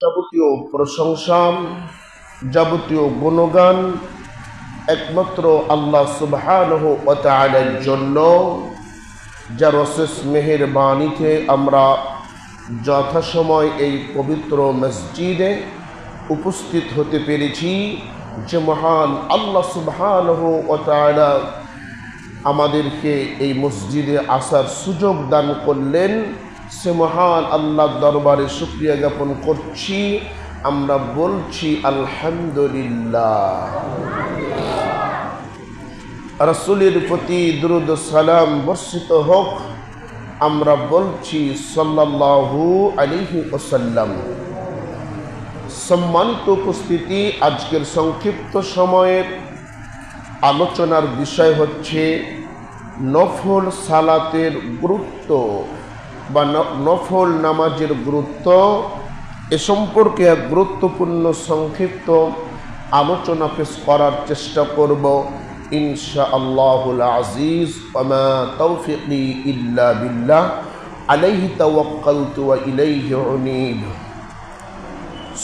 যাবতীয় প্রশংসা, যাবতীয় গুণগান একমাত্র আল্লাহ সুবহানাহু ওয়া তাআলার জন্য, যার অশেষ মেহেরবানিতে আমরা যথাসময় এই পবিত্র মসজিদে উপস্থিত হতে পেরেছি। যে মহান আল্লাহ সুবহানাহু ওয়া তাআলা আমাদেরকে এই মসজিদে আসার সুযোগ দান করলেন, সে মহান আল্লাহর দরবারে শুকরিয়া জ্ঞাপন করছি। আমরা বলছি আলহামদুলিল্লাহ। রাসূলের প্রতি দুরূদ ও সালাম বর্ষিত হোক। আমরা বলছি সাল্লাল্লাহু আলাইহি ওয়াসাল্লাম। সম্মানিত উপস্থিতি, আজকের সংক্ষিপ্ত সময়ের আলোচনার বিষয় হচ্ছে নফল সালাতের গুরুত্ব বা নফল নামাজের গুরুত্ব। এ সম্পর্কে এক গুরুত্বপূর্ণ সংক্ষিপ্ত আলোচনা পেশ করার চেষ্টা করব ইনশাআল্লাহুল আজিজ। ওয়া মা তাওফিকি ইল্লা বিল্লাহ, আলাইহি তাওয়াক্কালতু ওয়া ইলাইহি উনীব।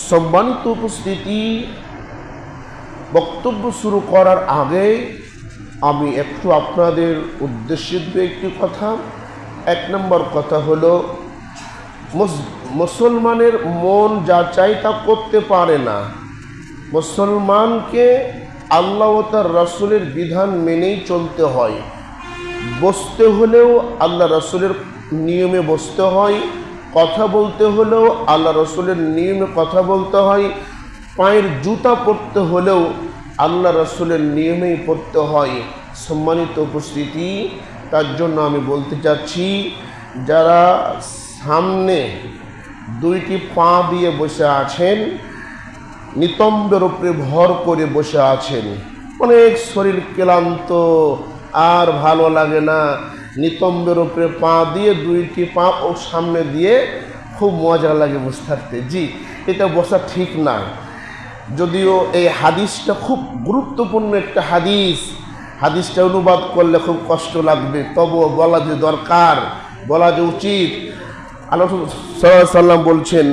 সম্মানিত উপস্থিতি, বক্তব্য শুরু করার আগে আমি একটু আপনাদের উদ্দেশ্যে একটি কথা। এক নম্বর কথা হলো, মুসলমানের মন যা চাই তা করতে পারে না। মুসলমানকে আল্লাহ ও তার রাসূলের বিধান মেনেই চলতে হয়। বসতে হলেও আল্লাহ রাসূলের নিয়মে বসতে হয়, কথা বলতে হলেও আল্লাহ রাসূলের নিয়মে কথা বলতে হয়, পায়ের জুতা পরতে হলেও আল্লাহ রাসূলের নিয়মেই পরতে হয়। সম্মানিত উপস্থিতি, তার জন্য আমি বলতে চাচ্ছি, যারা সামনে দুইটি পা দিয়ে বসে আছেন, নিতম্বের উপরে ভর করে বসে আছেন, অনেক শরীর ক্লান্ত, আর ভালো লাগে না, নিতম্বের উপরে পা দিয়ে দুইটি পা ও সামনে দিয়ে খুব মজা লাগে বসে থাকতে। জি, এটা বসা ঠিক না। যদিও এই হাদিসটা খুব গুরুত্বপূর্ণ একটা হাদিসটা অনুবাদ করলে খুব কষ্ট লাগবে, তবুও বলা যে দরকার, বলা যে উচিত। আল্লাহ সাল্লাল্লাহু আলাইহি ওয়াসাল্লাম বলছেন,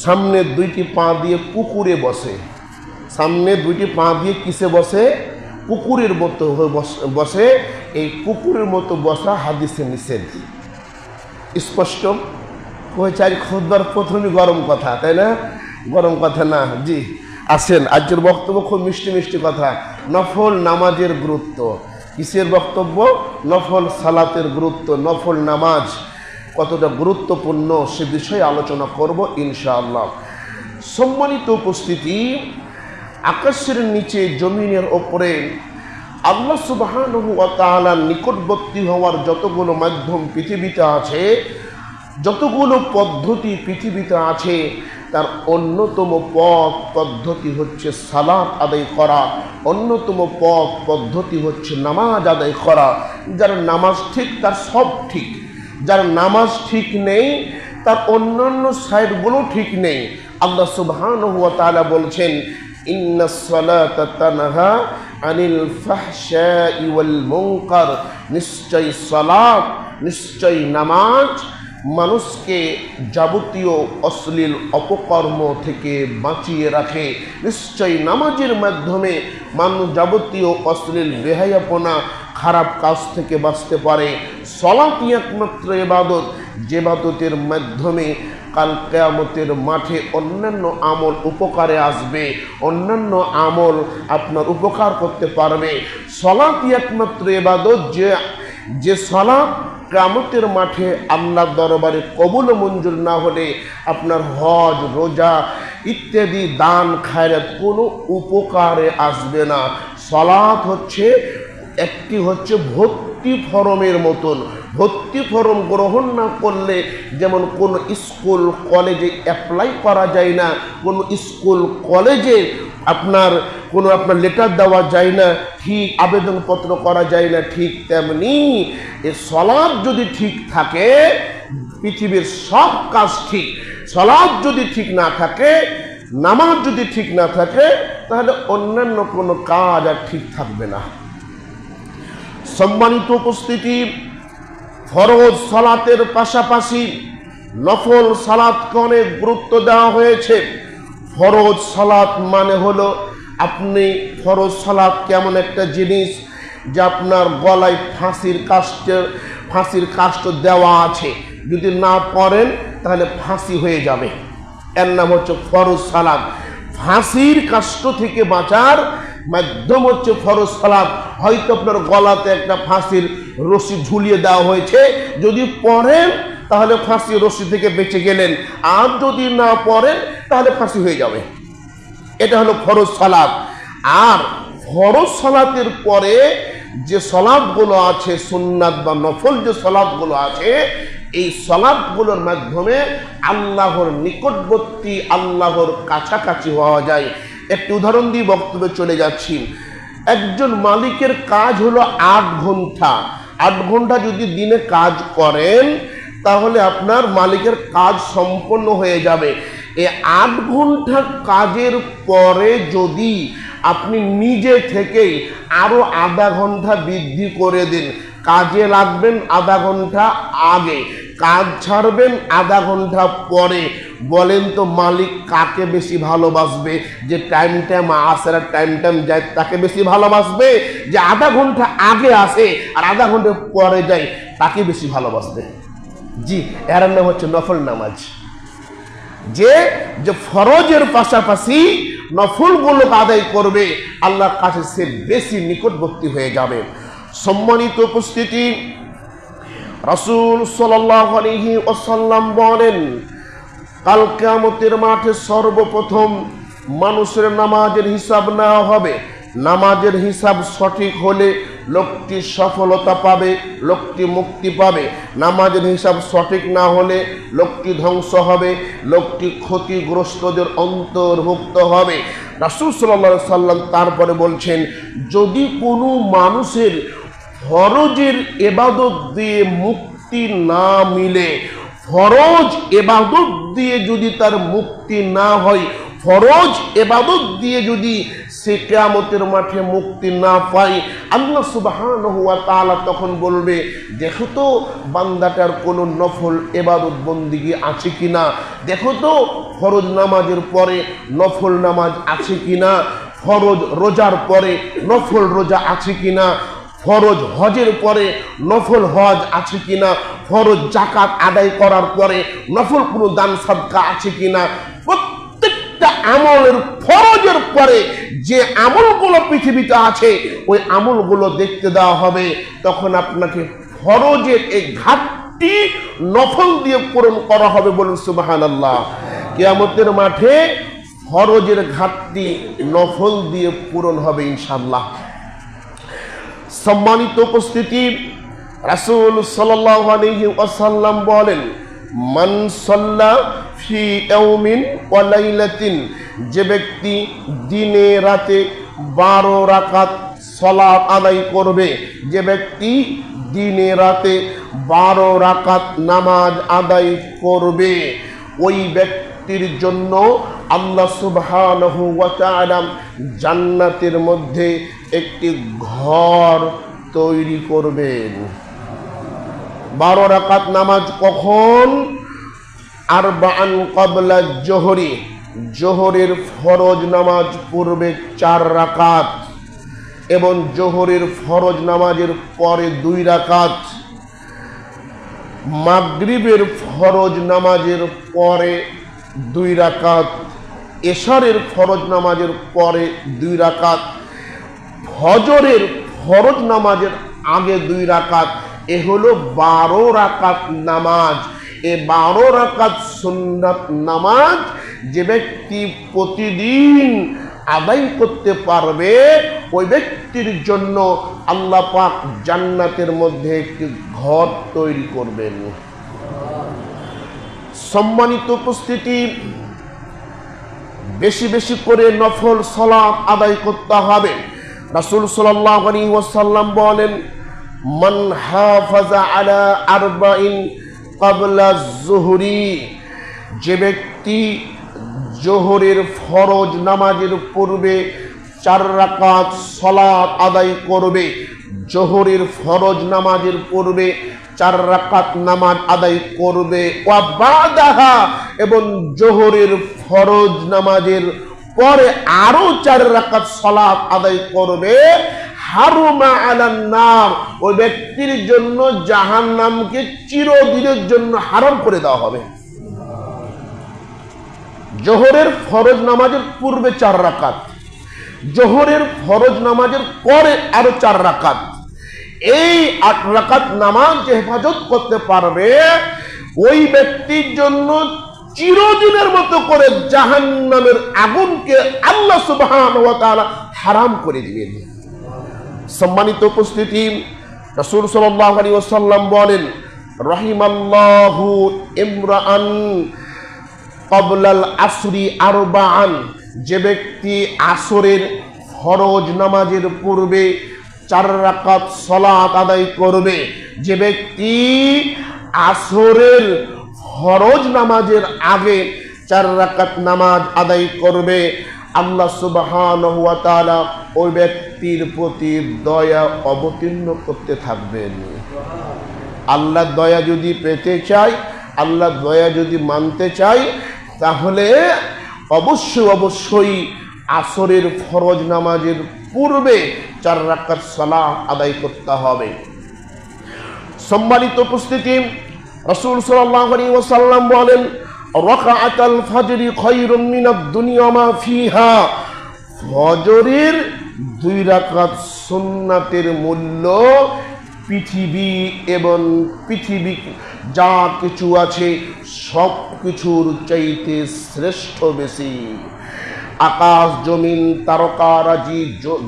সামনে দুইটি পা দিয়ে পুকুরে বসে। সামনে দুইটি পা দিয়ে কিসে বসে? পুকুরের মতো বসে। এই পুকুরের মতো বসা হাদিসে নিষেধ, স্পষ্ট হয়েছে। আজ খুতবার প্রথমে গরম কথা, তাই না? গরম কথা না। জি, আসেন, আজকের বক্তব্য খুব মিষ্টি মিষ্টি কথা। নফল নামাজের গুরুত্ব। কিসের বক্তব্য? নফল সালাতের গুরুত্ব, নফল নামাজ কতটা গুরুত্বপূর্ণ সে বিষয়ে আলোচনা করব ইনশাআল্লাহ। সম্মানিত উপস্থিতি, আকাশের নিচে জমিনের ওপরে আল্লাহ সুবহানাহু ওয়া তাআলার নিকটবর্তী হওয়ার যতগুলো মাধ্যম পৃথিবীতে আছে, যতগুলো পদ্ধতি পৃথিবীতে আছে, তার অন্যতম পথ পদ্ধতি হচ্ছে সালাত আদায় করা, অন্যতম পথ পদ্ধতি হচ্ছে নামাজ আদায় করা। যার নামাজ ঠিক তার সব ঠিক, যার নামাজ ঠিক নেই তার অন্যান্য সাইডগুলো ঠিক নেই। আল্লাহ সুবহানাহু ওয়া তাআলা বলছেন, ইন্নাস সালাতা তানহা আনিল ফাহশাই ওয়াল মুনকার। নিশ্চয়ই সালাত, নিশ্চয়ই নামাজ মানুষকে যাবতীয় অশ্লীল অপকর্ম থেকে বাঁচিয়ে রাখে। নিশ্চয়ই নামাজের মাধ্যমে মানুষ যাবতীয় অশ্লীল বেহায়াপনা, খারাপ কাজ থেকে বাঁচতে পারে। সালাতই একমাত্র ইবাদত, যে ইবাদতের মাধ্যমে কাল কিয়ামতের মাঠে অন্যান্য আমল উপকারে আসবে, অন্যান্য আমল আপনার উপকার করতে পারবে। সালাতই একমাত্র ইবাদত, যে সালাত কিয়ামতের মাঠে আল্লাহর দরবারে কবুল মঞ্জুর না হলে আপনার হজ, রোজা ইত্যাদি দান খায়রাত কোনো উপকারে আসবে না। সালাত হচ্ছে ভর্তি ফরমের মতন। ভর্তি ফরম গ্রহণ না করলে যেমন কোনো স্কুল কলেজে অ্যাপ্লাই করা যায় না, কোনো স্কুল কলেজে আপনার লেটার দেওয়া যায় না, ঠিক আবেদনপত্র করা যায় না, ঠিক তেমনি এ সালাত যদি ঠিক থাকে, পৃথিবীর সব কাজ ঠিক। সালাত যদি ঠিক না থাকে, নামাজ যদি ঠিক না থাকে, তাহলে অন্যান্য কোনো কাজ আর ঠিক থাকবে না। সম্মানিত উপস্থিতি, ফরজ সালাতের পাশাপাশি নফল সালাতকে অনেক গুরুত্ব দেওয়া হয়েছে। ফরজ সালাত মানে হলো আপনি ফরজ সালাত কেমন একটা জিনিস যে আপনার গলায় ফাঁসির কাষ্ট দেওয়া আছে, যদি না পড়েন তাহলে ফাঁসি হয়ে যাবে। এর নাম হচ্ছে ফরজ সালাত। ফাঁসির কাষ্ট থেকে বাঁচার মাধ্যম হচ্ছে ফরজ সালাত। হয়তো আপনার গলাতে একটা ফাঁসির রশি ঝুলিয়ে দেওয়া হয়েছে, যদি পড়েন তাহলে ফাঁসির রশি থেকে বেঁচে গেলেন, আর যদি না পড়েন তাহলে ফাঁসি হয়ে যাবে। এটা হলো ফরজ সালাত। আর ফরজ সালাতের পরে যে সালাতগুলো আছে, সুন্নাত বা নফল যে সালাতগুলো আছে, এই সালাতগুলোর মাধ্যমে আল্লাহর নিকটবর্তী, আল্লাহর কাছাকাছি হওয়া যায়। একটি উদাহরণ দিয়ে বক্তব্যে চলে যাচ্ছি। একজন মালিকের কাজ হলো 8 ঘন্টা। 8 ঘন্টা যদি দিনে কাজ করেন তাহলে আপনার মালিকের কাজ সম্পন্ন হয়ে যাবে। এই 8 ঘন্টা কাজের পরে যদি আপনি নিজে থেকেই আরো আধা ঘন্টা বৃদ্ধি করে দিন, কাজে লাগবেন আধা ঘন্টা আগে, কাজ ছাড়বেন আধা ঘন্টা পরে, বলেন তো মালিক কাকে বেশি ভালোবাসবে? যে টাইম আসে আর টাইম যায় তাকে বেশি ভালোবাসবে, যে আধা ঘন্টা আগে আসে আর আধা ঘন্টা পরে যায় তাকে বেশি ভালোবাসবে? জি, এর নাম হচ্ছে নফল নামাজ। যে ফরজের পাশাপাশি নফলগুলোকে আদায় করবে, আল্লাহর কাছে সে বেশি নিকটবর্তী হয়ে যাবে। সম্মানিত উপস্থিতি, রাসূল সাল্লাল্লাহু আলাইহি ওয়াসাল্লাম বলেন, কাল কিয়ামতের মাঠে সর্বপ্রথম মানুষের নামাজের হিসাব নেওয়া হবে। নামাজের হিসাব সঠিক হলে লোকটি সফলতা পাবে, লোকটি মুক্তি পাবে। নামাজের হিসাব সঠিক না হলে লোকটি ধ্বংস হবে, লোকটি ক্ষতিগ্রস্তদের অন্তর্ভুক্ত হবে। রাসূল সাল্লাল্লাহু আলাইহি ওয়াসাল্লাম তারপরে বলছেন, যদি কোনো মানুষের ফরজের ইবাদত দিয়ে মুক্তি না মিলে, ফরজ ইবাদত দিয়ে যদি তার মুক্তি না হয়, ফরজ ইবাদত দিয়ে যদি সে কিয়ামতের মাঠে মুক্তি না পায়, আল্লাহ সুবহানাহু ওয়া তাআলা তখন বলবে, দেখো তো বান্দাটার কোনো নফল ইবাদত বন্দিগি আছে কিনা, দেখো তো ফরজ নামাজের পরে নফল নামাজ আছে কিনা, ফরজ রোজার পরে নফল রোজা আছে কিনা, ফরজ হজের পরে নফল হজ আছে কিনা, ফরজ যাকাত আদায় করার পরে নফল কোনো দান সাদকা আছে কিনা। প্রত্যেকটা আমলের ফরজের পরে যে আমলগুলো পৃথিবীতে আছে ওই আমলগুলো দেখতে দেওয়া হবে। তখন আপনাকে ফরজের এই ঘাটতি নফল দিয়ে পূরণ করা হবে। বলুন সুবহানাল্লাহ। কিয়ামতের মাঠে ফরজের ঘাটতি নফল দিয়ে পূরণ হবে ইনশাআল্লাহ। সম্মানিত উপস্থিতি, রাসূল সাল্লাল্লাহু আলাইহি ওয়াসাল্লাম বলেন, মান সাল্লা ফি ইয়াউমিন ওয়া লাইলাতিন, যে ব্যক্তি দিনে রাতে 12 রাকাত সালাত আদায় করবে, যে ব্যক্তি দিনে রাতে 12 রাকাত নামাজ আদায় করবে, ওই ব্যক্তির জন্য আল্লাহ সুবহানাহু ওয়া তাআলা জান্নাতের মধ্যে একটি ঘর তৈরি করবেন। 12 রাকাত নামাজ কখন? আরবাআন ক্বাবলা জোহরি, জোহরের ফরজ নামাজ পূর্বে 4 রাকাত এবং জোহরের ফরজ নামাজের পরে 2 রাকাত, মাগরিবের ফরজ নামাজের পরে 2 রাকাত, এশারের ফরজ নামাজের পরে 2 রাকাত, ফজরের ফরজ নামাজের আগে 2 রাকাত। এ হলো 12 রাকাত নামাজ। এই 12 রাকাত সুন্নাত নামাজ যে ব্যক্তি প্রতিদিন আদায় করতে পারবে, ওই ব্যক্তির জন্য আল্লাহ পাক জান্নাতের মধ্যে একটি ঘর তৈরি করবেন। সম্মানিত উপস্থিতি, বেশি বেশি করে নফল সালাত আদায় করতে হবে। রাসূল সাল্লাল্লাহু আলাইহি ওয়াসাল্লাম বলেন, মান হাফাজা আলা আরবাইন ক্বাবলা যুহরি, যে ব্যক্তি জোহরের ফরজ নামাজের পূর্বে 4 রাকাত সালাত আদায় করবে, জোহরের ফরজ নামাজের পূর্বে 4 রাকাত নামাজ আদায় করবে, ওয়া বাদাহা, এবং জোহরের ফরজ নামাজের পরে আরো 4 রাকাত সালাত আদায় করবে, হারুমা আলান নার, ওই ব্যক্তির জন্য জাহান্নামকে চিরদিনের জন্য হারাম করে দেওয়া হবে। জোহরের ফরজ নামাজের পূর্বে 4 রাকাত, জোহরের ফরজ নামাজের পরে আরো 4 রাকাত, এই 8 রাকাত নামাজ যে হেফাজত করতে পারবে ওই ব্যক্তির জন্য চিরদিনের মতো করে জাহান্নামের আগুনকে আল্লাহ সুবহানাহু ওয়া তাআলা হারাম করে দিবেন। সম্মানিত উপস্থিতি, রাসূল সাল্লাল্লাহু আলাইহি ওয়াসাল্লাম বলেন, রাহিমাল্লাহু ইমরাআন ক্বাবলাল আসরি আরবাআন, যে ব্যক্তি আসরের ফরজ নামাজের পূর্বে 4 রাকাত সালাত আদায় করবে, যে ব্যক্তি আসরের ফরজ নামাজের আগে 4 রাকাত নামাজ আদায় করবে, আল্লাহ সুবহানাহু ওয়া তাআলা ওই ব্যক্তির প্রতি দয়া অবতীর্ণ করতে থাকবেন। আল্লাহ দয়া যদি পেতে চাই, আল্লাহ দয়া যদি মানতে চাই, তাহলে অবশ্যই আসরের ফরজ নামাজের পূর্বে 4 রাকাত সালাত আদায় করতে হবে। সম্মানিত উপস্থিতি, রাসূল সাল্লাল্লাহু আলাইহি ওয়াসাল্লাম বলেন, রাকাআতুল ফজরি খায়রুম মিনাদ দুনিয়া মা ফিহা, ফজরের 2 রাকাত সুন্নাতের মূল্য পৃথিবী এবং পৃথিবী যা কিছু আছে সব কিছুর চাইতে শ্রেষ্ঠ বেশি। আকাশ জমিন তারকারাজি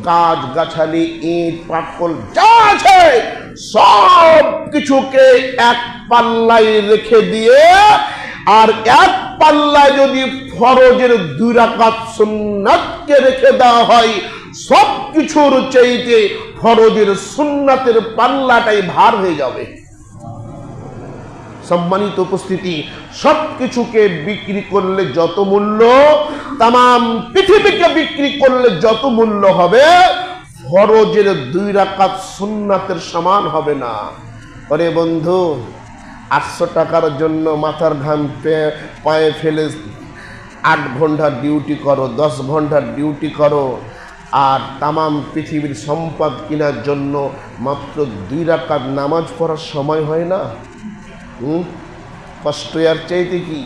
গাছ গাছালি ইট পাটকল যা আছে সব কিছুকে এক পাল্লায় রেখে দিয়ে আর এক পাল্লায় যদি ফরজের 2 রাকাত সুন্নাতকে রেখে দেওয়া হয়, সব কিছুর চাইতে ফরজের সুন্নাতের পাল্লাটাই ভার হয়ে যাবে। সম্মানিত উপস্থিতি, সব কিছুকে বিক্রি করলে যত মূল্য, তাম পৃথিবীকে বিক্রি করলে যত মূল্য হবে, ফরজের 2 রাকাত সুন্নাতের সমান হবে না। আরে বন্ধু, 800 টাকার জন্য মাথার ঘাম পায়ে ফেলে 8 ঘন্টা ডিউটি করো, 10 ঘন্টা ডিউটি করো, আর তাম পৃথিবীর সম্পদ কেনার জন্য মাত্র 2 রাকাত নামাজ পড়ার সময় হয় না? কষ্ট আর চাইতে কি?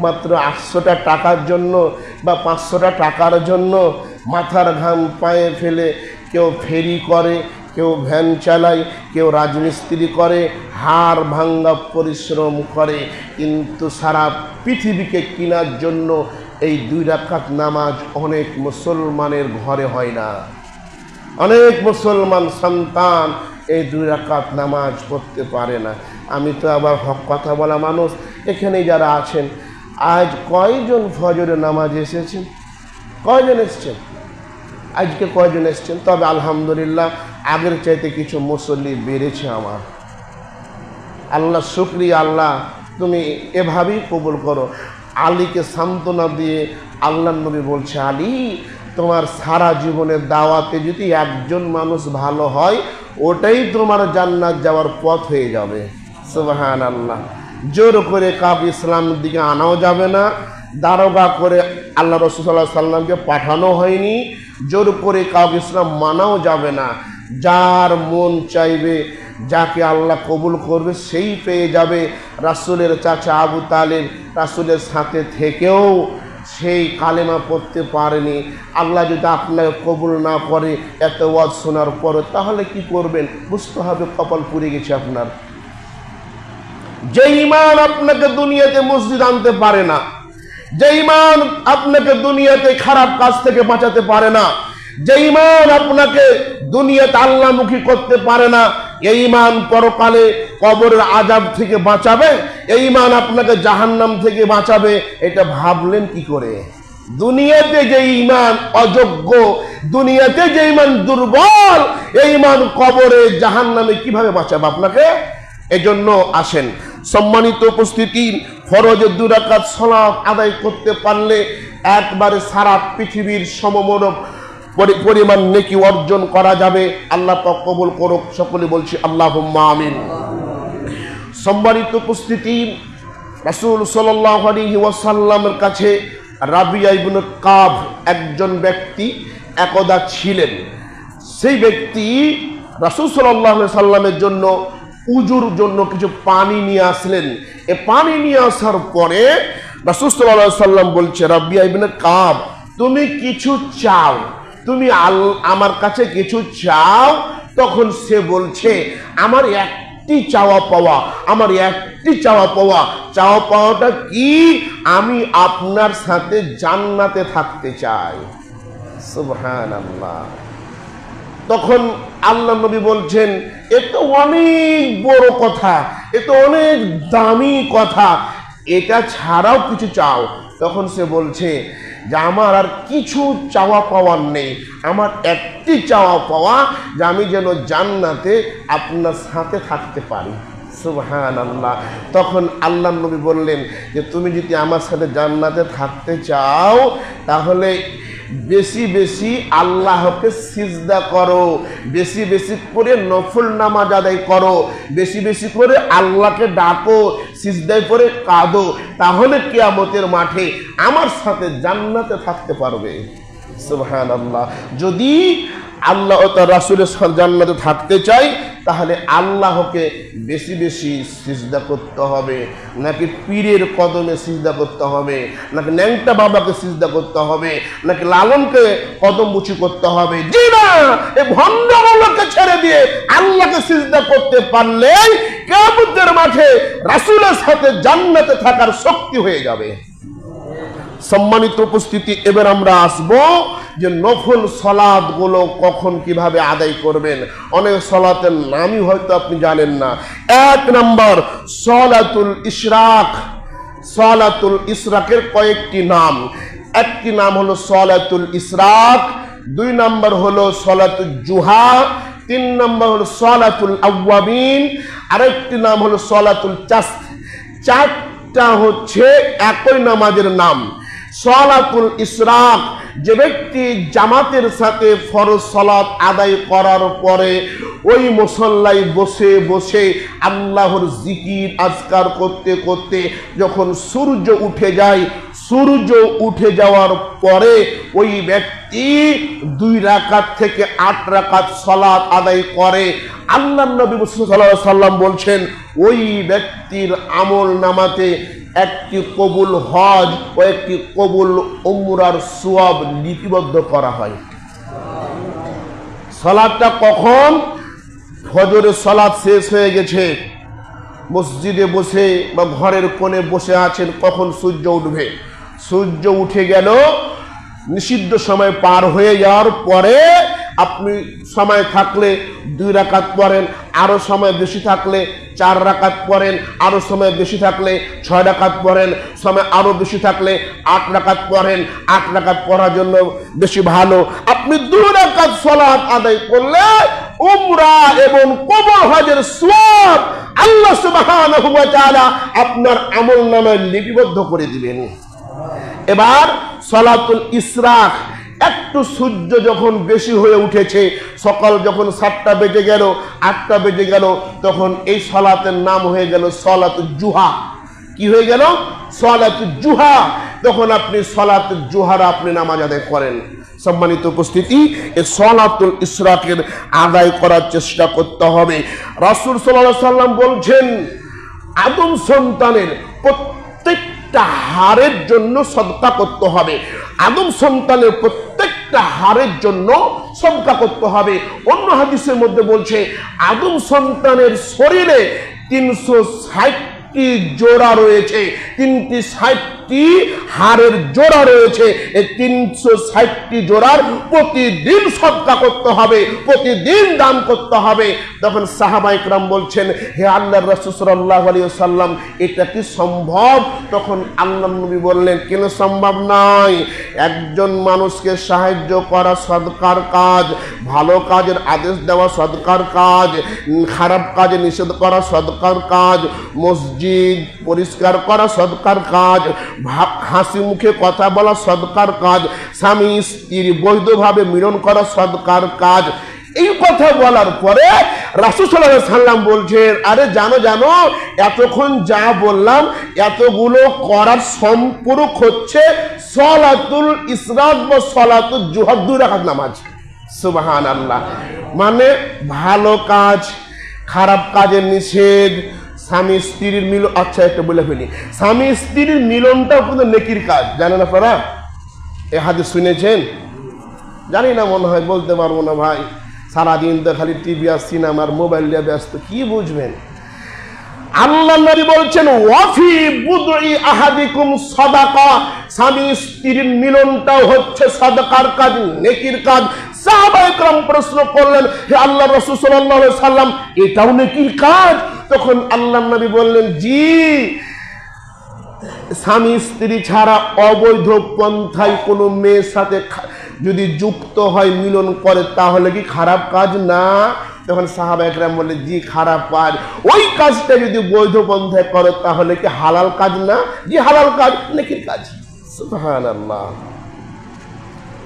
মাত্র 800টা টাকার জন্য বা 500টা টাকার জন্য মাথার ঘাম পায়ে ফেলে কেউ ফেরি করে, কেউ ভ্যান চালায়, কেউ রাজমিস্ত্রি করে, হাড় ভাঙ্গা পরিশ্রম করে, কিন্তু সারা পৃথিবীকে কেনার জন্য এই 2 রাকাত নামাজ অনেক মুসলমানের ঘরে হয় না। অনেক মুসলমান সন্তান এই 2 রাকাত নামাজ পড়তে পারে না। আমি তো আবার হক কথা বলা মানুষ, এখানে যারা আছেন, আজ কয়জন ফজরের নামাজ এসেছেন? কয়জন এসছেন? আজকে কয়জন এসছেন? তবে আলহামদুলিল্লাহ আগের চাইতে কিছু মুসল্লি বেড়েছে আমার। আল্লাহ শুকরিয়া, আল্লাহ তুমি এভাবেই কবুল করো। আলীকে সান্ত্বনা দিয়ে আল্লাহ নবী বলছে, আলী তোমার সারা জীবনের দাওয়াতে যদি একজন মানুষ ভালো হয়, ওটাই তোমার জান্নাত যাওয়ার পথ হয়ে যাবে। সুবহানাল্লাহ। জোর করে কাউকে ইসলামের দিকে আনাও যাবে না, দারোগা করে আল্লাহ রাসূল সাল্লাল্লাহু আলাইহি সাল্লামকে পাঠানো হয়নি, জোর করে কাউকে ইসলাম মানাও যাবে না। যার মন চাইবে, যাকে আল্লাহ কবুল করবে সেই পেয়ে যাবে। রাসূলের চাচা আবু তালেব রাসূলের সাথে থেকেও সেই কালেমা পড়তে পারেনি। আল্লাহ যদি আপনাকে কবুল না করে এত ওয়াজ শোনার পরে, তাহলে কি করবেন? বুঝতে হবে কপাল পুড়ে গেছে আপনার। যে ঈমান আপনাকে দুনিয়াতে মসজিদ আনতে পারে না, যে ঈমান আপনাকে দুনিয়াতে খারাপ কাজ থেকে বাঁচাতে পারে না, যে ঈমান আপনাকে দুনিয়াতে আল্লাহমুখী করতে পারে না, এই ঈমান পরকালে কবরের আযাব থেকে বাঁচাবে, এই ঈমান আপনাকে জাহান্নাম থেকে বাঁচাবে, এটা ভাবলেন কি করে? দুনিয়াতে যে ঈমান অযোগ্য, দুনিয়াতে যে ঈমান দুর্বল, এই ঈমান কবরে জাহান্নামে কিভাবে বাঁচাবে আপনাকে? এজন্য আসেন সম্মানিত উপস্থিতি, ফরজের 2 রাকাত সালাত আদায় করতে পারলে একবারে সারা পৃথিবীর সমমনব পরিমাণ নেকি অর্জন করা যাবে। আল্লাহ পাক কবুল করুক, সকলে বলছি আল্লাহুম্মা আমিন। সম্মানিত উপস্থিতি, রাসূল সাল্লাল্লাহু আলাইহি ওয়াসাল্লামের কাছে রাবিয়া ইবনে কাব একজন ব্যক্তি একদা ছিলেন। সেই ব্যক্তি রাসূল সাল্লাল্লাহু আলাইহি সাল্লামের জন্য উজুর জন্য কিছু পানি নিয়ে আসলেন। এ পানি নিয়ে আসার পরে রাসূল সাল্লাল্লাহু আলাইহি সাল্লাম বলছে, রাবিয়া ইবনে কাব, তুমি কিছু চাও, তুমি আমার কাছে কিছু চাও। তখন সে বলছে, আমার একটি চাওয়া পাওয়া, আমার একটি চাওয়া পাওয়া, চাওয়া পাওয়াটা কি? আমি আপনার সাথে জান্নাতে থাকতে চাই। সুবহানাল্লাহ। তখন আল্লাহ নবী বলছেন, এ তো অনেক বড় কথা, এ তো অনেক দামি কথা, এটা ছাড়াও কিছু চাও। তখন সে বলছে যে আমার আর কিছু চাওয়া পাওয়ার নেই, আমার একটি চাওয়া পাওয়া, যে আমি যেন জান্নাতে আপনার সাথে থাকতে পারি। সুবহানাল্লাহ। তখন আল্লাহ নবী বললেন যে তুমি যদি আমার সাথে জান্নাতে থাকতে চাও, তাহলে বেশি বেশি আল্লাহকে সিজদা করো, বেশি বেশি করে নফল নামাজ আদায় করো, বেশি বেশি করে আল্লাহকে ডাকো, সিজদায় করে কাঁদো, তাহলে কিয়ামতের মাঠে আমার সাথে জান্নাতে থাকতে পারবে। সুবহানাল্লাহ। যদি আল্লাহ ও তার রাসূলের সাথে জান্নাতে থাকতে চাই, তাহলে আল্লাহকে বেশি বেশি সিজদা করতে হবে, নাকি পীরের কদমে সিজদা করতে হবে, নাকি ন্যাংটা বাবাকে সিজদা করতে হবে, নাকি লালনকে কদম মুচি করতে হবে? জি না, এই ভণ্ডগুলোকে ছেড়ে দিয়ে আল্লাহকে সিজদা করতে পারলে কিয়ামতের মাঠে রাসূলের সাথে জান্নাতে থাকার শক্তি হয়ে যাবে। সম্মানিত উপস্থিতি, এবার আমরা আসবো যে নফল সালাত গুলো কখন কিভাবে আদায় করবেন। অনেক সালাতের নামই হয়তো আপনি জানেন না। এক নম্বর সালাতুল ইশরাক। সালাতুল ইশরাকের কয়েকটি নাম। একটি নাম হলো সালাতুল ইশরাক, দুই নম্বর হলো সালাতুল জুহা, তিন নম্বর হলো সালাতুল আওয়াবিন, আরেকটি নাম হলো সালাতুল চাস্ত। চারটা হচ্ছে একই নামাজের নাম। সালাতুল ইশরাক, যে ব্যক্তি জামাতের সাথে ফরজ সালাত আদায় করার পরে ওই মুসল্লায় বসে বসে আল্লাহর জিকির আজকার করতে করতে যখন সূর্য উঠে যায়, সূর্য উঠে যাওয়ার পরে ওই ব্যক্তি 2 রাকাত থেকে 8 রাকাত সালাত আদায় করে, আল্লাহর নবী সাল্লাল্লাহু আলাইহি সাল্লাম বলছেন ওই ব্যক্তির আমল নামাতে একটি কবুল হজ ও একটি কবুল উমরার সওয়াব লিপিবদ্ধ করা হয়। সালাতটা কখন? ফজরের সালাত শেষ হয়ে গেছে, মসজিদে বসে বা ঘরের কোণে বসে আছেন, কখন সূর্য উঠবে? সূর্য উঠে গেল, নিষিদ্ধ সময় পার হয়ে যাওয়ার পরে আপনি সময় থাকলে 2 রাকাত পড়েন, আরো সময় বেশি থাকলে 4 রাকাত পড়েন, আরো সময় বেশি থাকলে 6 রাকাত পড়েন, সময় আরো বেশি থাকলে 8 রাকাত পড়েন। 8 রাকাত পড়ার জন্য বেশি ভালো। আপনি 2 রাকাত সালাত আদায় করলে উমরা এবং কবুল হজের সওয়াব আল্লাহ সুবহানাহু ওয়া তাআলা আপনার আমলনামায় লিপিবদ্ধ করে দিবেন। এবার সালাতুল ইশরাক, একটু সূর্য যখন বেশি হয়ে উঠেছে, সকাল যখন 7টা বেজে গেল, 8টা বেজে গেল, তখন এই সালাতের নাম হয়ে গেল সালাতুল জুহা। কি হয়ে গেল? সালাতুল জুহা। তখন আপনি সালাতুল জুহার আপনি নামাজ আদায় করেন। সম্মানিত উপস্থিতি, এই সালাতুল ইশরাকের আদায় করার চেষ্টা করতে হবে। রাসূল সাল্লাল্লাহু আলাইহি সাল্লাম বলছেন আদম সন্তানের প্রত্যেকটা হাড়ের জন্য সদকা করতে হবে। আদম সন্তানের প্রত্যেকটা হাড়ের জন্য সদকা করতে হবে। অন্য হাদিসের মধ্যে বলছে আদম সন্তানের শরীরে 360টি জোড়া রয়েছে, 360টি হাড়ের জোড়া রয়েছে। এই 360টি জোড়ার প্রতিদিন সদকা করতে হবে, প্রতিদিন দান করতে হবে। তখন সাহাবায়ে কেরাম বলছেন, হে আল্লাহর রাসূল সাল্লাল্লাহু আলাইহি ওয়াসাল্লাম, এটা কি সম্ভব? তখন আল্লাহর নবী বললেন, কেন সম্ভব নয়? একজন মানুষকে সাহায্য করা সদকার কাজ, ভালো কাজের আদেশ দেওয়া সদকার কাজ, খারাপ কাজে নিষেধ করা সদকার কাজ, মসজিদ মসজিদ পরিষ্কার করা সদকার কাজ, হাসি মুখে কথা বলা সদকার কাজ, স্বামী স্ত্রী বৈধভাবে মিলন করা সদকার কাজ। এই কথা বলার পরে রাসূল সাল্লাল্লাহু আলাইহি সাল্লাম বলছেন, আরে জানো জানো, এতক্ষণ যা বললাম এতগুলো করার সম্পূরক হচ্ছে সলাতুল ইসরাক বা সলাতুল জুহর, 2 রাকাত নামাজ। সুবহানাল্লাহ। মানে ভালো কাজ, খারাপ কাজের নিষেধ, স্বামী স্ত্রীর মিলন। আচ্ছা একটা বলে ফেলি, স্বামী স্ত্রীর মিলনটাও কিন্তু নেকির কাজ, জানেন আপনারা? এ হাদিস শুনেছেন? জানি না, মনে হয় বলতে পারবো না ভাই, সারাদিন তো খালি টিভি আর সিনেমার মোবাইল নিয়ে ব্যস্ত, কি বুঝবেন? আল্লাহ নবী বলছেন ওয়াফি বুদই আহাদিকুম সাদাকা, স্বামী স্ত্রীর মিলনটাও হচ্ছে সাদাকার কাজ, নেকির কাজ। সাহাবায়ে কেরাম প্রশ্ন করলেন, হে আল্লাহর রাসূল সাল্লাল্লাহু আলাইহি সাল্লাম, এটাও নেকির কাজ? তখন আল্লাহ নবী বললেন, জি, স্বামী স্ত্রী ছাড়া অবৈধ পন্থায় কোনো মেয়ের সাথে যদি যুক্ত হয়, মিলন করে, তাহলে কি খারাপ কাজ না? তখন সাহাবায়ে কেরাম বললেন, জি খারাপ কাজ। ওই কাজটা যদি বৈধ পন্থায় করে তাহলে কি হালাল কাজ না? জি হালাল কাজ, নেকির কাজ। সুবহানাল্লাহ।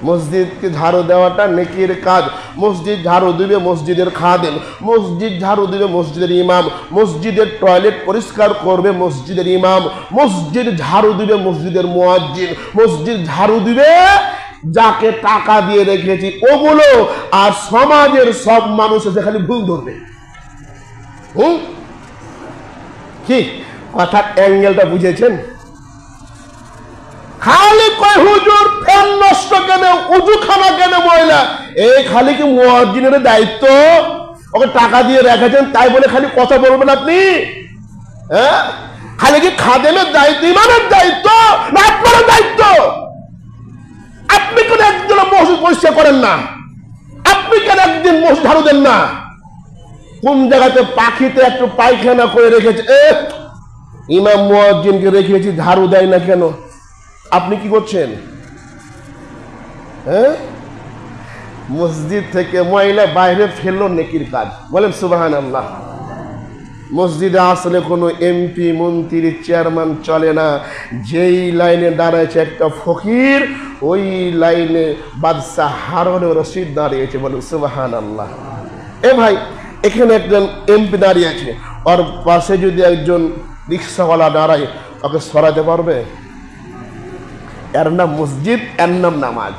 মসজিদকে ঝাড়ু দেওয়াটা নেকির কাজ। মসজিদ ঝাড়ু দিবে মসজিদের খাদেম, মসজিদ ঝাড়ু দিবে মসজিদের ইমাম, মসজিদের টয়লেট পরিষ্কার করবে মসজিদের ইমাম, মসজিদ ঝাড়ু দিবে মসজিদের মুয়াজ্জিন, মসজিদ ঝাড়ু দিবে যাকে টাকা দিয়ে রেখেছি ওগুলো, আর সমাজের সব মানুষ এসে খালি ভুল ধরবে। কি কথার অ্যাঙ্গেলটা বুঝেছেন? খালি কয় হুজুর ফ্যান নষ্ট কেন, উজুখানা কেন ময়লা? এই খালি কি মুয়াজ্জিনের দায়িত্ব? ওকে টাকা দিয়ে রেখেছেন তাই বলে খালি কথা বলবেন আপনি? হ্যাঁ, খালি কি খাদেমের দায়িত্ব, ইমামের দায়িত্ব না আপনার দায়িত্ব? আপনি কেন একদিন মসজিদ পরিষ্কার করেন না? আপনি কেন একদিন মসজিদ ঝাড়ু দেন না? কোন জায়গাতে পাখিতে একটু পায়খানা করে রেখেছে, ইমাম মুয়াজ্জিনকে রেখেছি ঝাড়ু দেয় না কেন? আপনি কি করছেন? হ্যাঁ, মসজিদ থেকে ময়লা বাইরে ফেললো, নেকির কাজ। বলেন সুবহানাল্লাহ। মসজিদে আসলে কোনো এমপি মন্ত্রী চেয়ারম্যান চলে না, যেই লাইনে দাঁড়াইছে একটা ফকির, ওই লাইনে বাদশাহ হারুনুর রশিদ দাঁড়িয়েছে। বলেন সুবহানাল্লাহ। এ ভাই, এখানে একজন এমপি দাঁড়িয়ে আছে, ওর পাশে যদি একজন রিক্সাওয়ালা দাঁড়ায়, ওকে সরাতে পারবে? এর নাম মসজিদ, এর নাম নামাজ।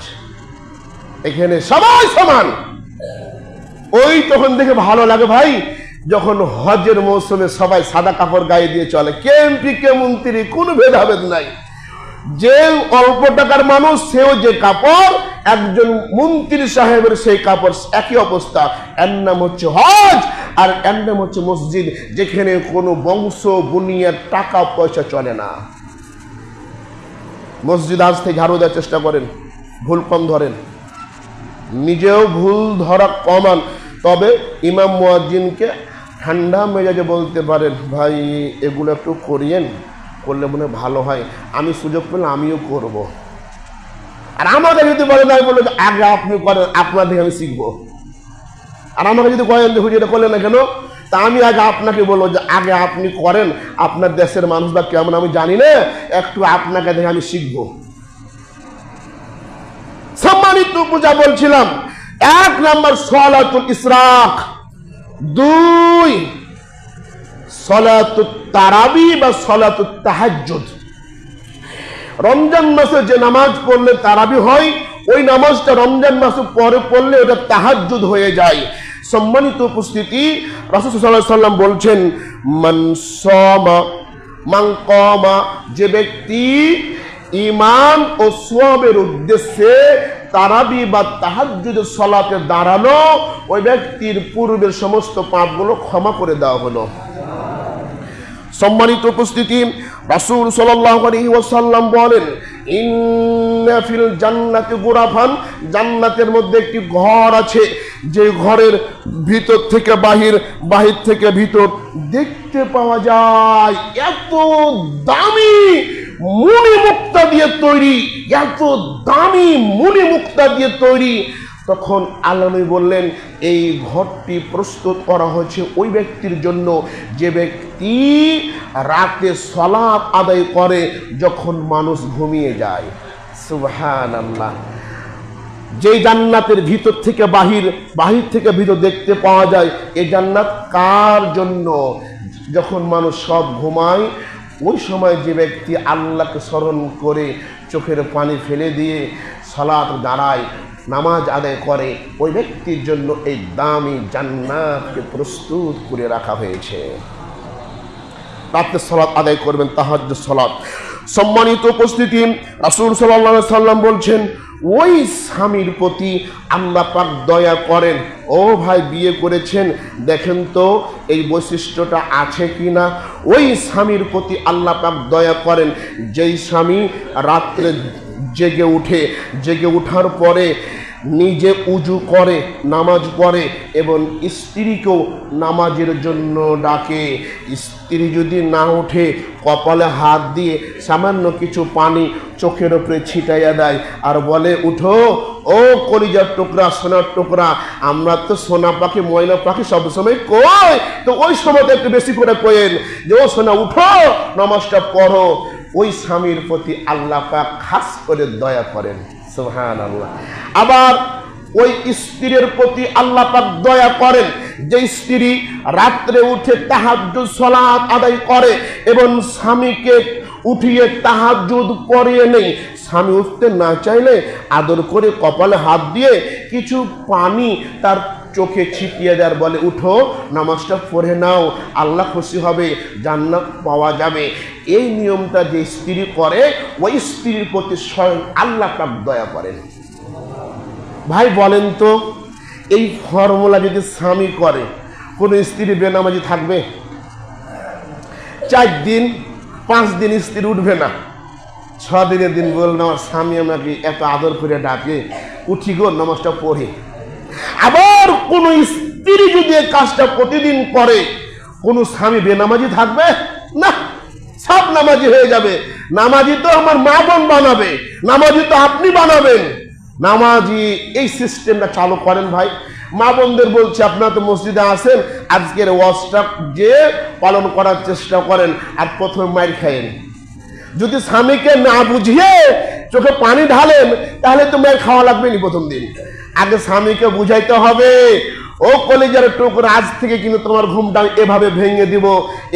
এখানে সবাই সমান। ওই তখন দেখে ভালো লাগে ভাই, যখন হজের মৌসুমে সবাই সাদা কাপড় গায়ে দিয়ে চলে, কে এমপি কে মন্ত্রী, কোনো ভেদাভেদ নাই। যে অল্প টাকার মানুষ সেও যে কাপড়, একজন মন্ত্রী সাহেবের সেই কাপড়, একই অবস্থা। এর নাম হচ্ছে হজ, আর এর নাম হচ্ছে মসজিদ, যেখানে কোনো বংশ বুনিয়ার টাকা পয়সা চলে না। মসজিদ আজ থেকে ঝাড়ু দেওয়ার চেষ্টা করেন, ভুল কম ধরেন, নিজেও ভুল ধরা কমান। তবে ইমাম মুয়াজ্জিনকে ঠান্ডা মেজাজে বলতে পারেন, ভাই এগুলো একটু করিয়েন, করলে মনে ভালো হয়, আমি সুযোগ পেলে আমিও করব। আর আমাকে যদি বলেন, আমি বলবো আগে আপনি করেন, আপনার থেকে আমি শিখবো। আর আমাকে যদি করেন যে হুজুর এটা করলেন না কেন, তা আমি আগে আপনাকে বলবো যে আগে আপনি করেন, আপনার দেশের মানুষ বা কেমন আমি জানি না, একটু আপনাকে দেখে আমি শিখবো। সম্মানিত পূজা বলছিলাম, 1 নম্বর সলাতুল ইসরাক, 2 সলাতুত তারাবি বা সলাতুত তাহাজ্জুদ। রমজান মাসে যে নামাজ পড়লে তারাবি হয়, ওই নামাজটা রমজান মাসে পরে পড়লে ওটা তাহাজ্জুদ হয়ে যায়। সম্মানিত উপস্থিতি, রাসূল সাল্লাল্লাহু আলাইহি ওয়াসাল্লাম বলছেন, মান কামা, যে ব্যক্তি ঈমান ও সওয়াবের উদ্দেশ্যে তারাবি বা তাহাজ্জুদের সালাতে দাঁড়ালো, ওই ব্যক্তির পূর্বের সমস্ত পাপগুলো ক্ষমা করে দেওয়া হলো। সম্মানিত উপস্থিতি, রাসূল সাল্লাল্লাহু আলাইহি ওয়াসাল্লাম বলেন, ইন্না ফিল জান্নাতি গুরাফান, জান্নাতের মধ্যে একটি ঘর আছে, যে ঘরের ভিতর থেকে বাহির, বাহির থেকে ভিতর দেখতে পাওয়া যায়। এত দামি মুনি মুক্তা দিয়ে তৈরি, এত দামি মুনি মুক্তা দিয়ে তৈরি, তখন আল্লাহ নবী বললেন, এই ঘরটি প্রস্তুত করা হয়েছে ওই ব্যক্তির জন্য যে ব্যক্তি রাতে সালাত আদায় করে যখন মানুষ ঘুমিয়ে যায়। সুবহানাল্লাহ। যেই জান্নাতের ভিতর থেকে বাহির, বাহির থেকে ভিতর দেখতে পাওয়া যায়, এই জান্নাত কার জন্য? যখন মানুষ সব ঘুমায় ওই সময় যে ব্যক্তি আল্লাহকে স্মরণ করে চোখের পানি ফেলে দিয়ে সালাত দাঁড়ায়, নামাজ আদায় করে, ওই ব্যক্তির জন্য এই দামি জান্নাতকে প্রস্তুত করে রাখা হয়েছে। রাতে সালাত আদায় করবেন, তাহাজ্জুদ সালাত। সম্মানিত উপস্থিতি, রাসূল সাল্লাল্লাহু আলাইহি সাল্লাম বলছেন, ওই স্বামীর প্রতি আল্লাহ পাক দয়া করেন। ও ভাই, বিয়ে করেছেন, দেখেন তো এই বৈশিষ্ট্যটা আছে কি না। ওই স্বামীর প্রতি আল্লাহ পাক দয়া করেন যেই স্বামী রাত্রে জেগে উঠে, জেগে ওঠার পরে নিজে উজু করে, নামাজ পড়ে এবং স্ত্রীকেও নামাজের জন্য ডাকে। স্ত্রী যদি না ওঠে, কপালে হাত দিয়ে সামান্য কিছু পানি চোখের উপরে ছিটাইয়া দেয় আর বলে, উঠো ও কলিজার টুকরা, সোনার টুকরা। আমরা তো সোনা পাখি, ময়না পাখি সবসময় কই, তো ওই সময়টা একটু বেশি করে কইেন যে ও সোনা উঠো, নামাজটা পড়ো। ওই স্বামীর প্রতি আল্লাহ পাক খাস করে দয়া করেন। সুবহানাল্লাহ। আবার ওই স্ত্রীর প্রতি আল্লাহ পাক দয়া করেন যে স্ত্রী রাত্রে উঠে তাহাজ্জুদ সালাত আদায় করে এবং স্বামীকে উঠিয়ে তাহাজ্জুদ পড়িয়ে নেই। স্বামী উঠতে না চাইলে আদর করে কপালে হাত দিয়ে কিছু পানি তার চোখে ছিটিয়ে দেওয়ার, বলে উঠো, নামাজটা পড়ে নাও, আল্লাহ খুশি হবে, জান্নাত পাওয়া যাবে। এই নিয়মটা যে স্ত্রী করে, ওই স্ত্রীর প্রতি স্বয়ং আল্লাহ পাক দয়া করেন। ভাই বলেন তো, এই ফর্মুলা যদি স্বামী করে, কোন স্ত্রী বেনামাজি থাকবে? 4 দিন 5 দিন স্ত্রী উঠবে না, 6 দিনের দিন বলবেন, আমার স্বামী আমাকে এত আদর করে ডাকে, উঠি গো, নামাজটা পড়ি। আবার কোন স্ত্রী যদি এই কাজটা প্রতিদিন করে, কোন স্বামী বেনামাজি থাকবে না, সব নামাজি হয়ে যাবে। নামাজি তো আমার মা বোন বানাবে, নামাজি তো আপনি বানাবেন। নামাজি এই সিস্টেমটা চালু করেন ভাই। মা বোনদের বলছি, আপনারা তো মসজিদে আসেন, আজকের ওয়াজটা যে পালন করার চেষ্টা করেন আর প্রথমে মাইর খায়েন। যদি স্বামীকে না বুঝিয়ে চোখে পানি ঢালেন, তাহলে তো মাইর খাওয়া লাগবে নি প্রথম দিন। আগে স্বামীকে বুঝাইতে হবে, ও কলিজার টুকরা, আজ থেকে কিন্তু তোমার ঘুমটা এভাবে ভেঙে দিব,